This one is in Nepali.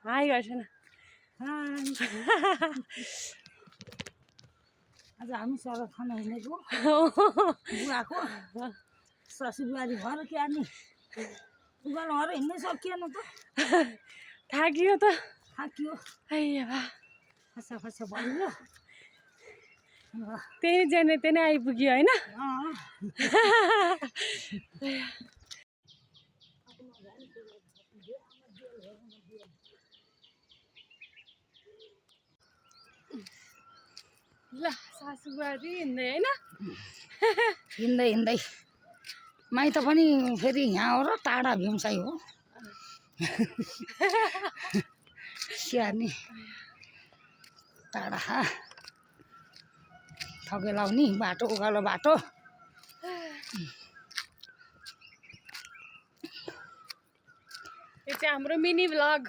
हाई गर्छ न आज हामी सडक खाना हिँडेको बुवाको ससुबारी घर के अनि उगान घर हिँड्नै सकिएन त थाकियो त थाकियो आइया खसा खसा भयो त्यही जेने त्यही आइपुग्यो होइन ल सासुबारी हिँड्दै होइन हिँड्दै हिँड्दै माइत पनि फेरि यहाँ हो र टाढा भीमसाई हो स्याहार्ने टाढा थके लाउने बाटो उकालो बाटो यो चाहिँ हाम्रो मिनी भ्लग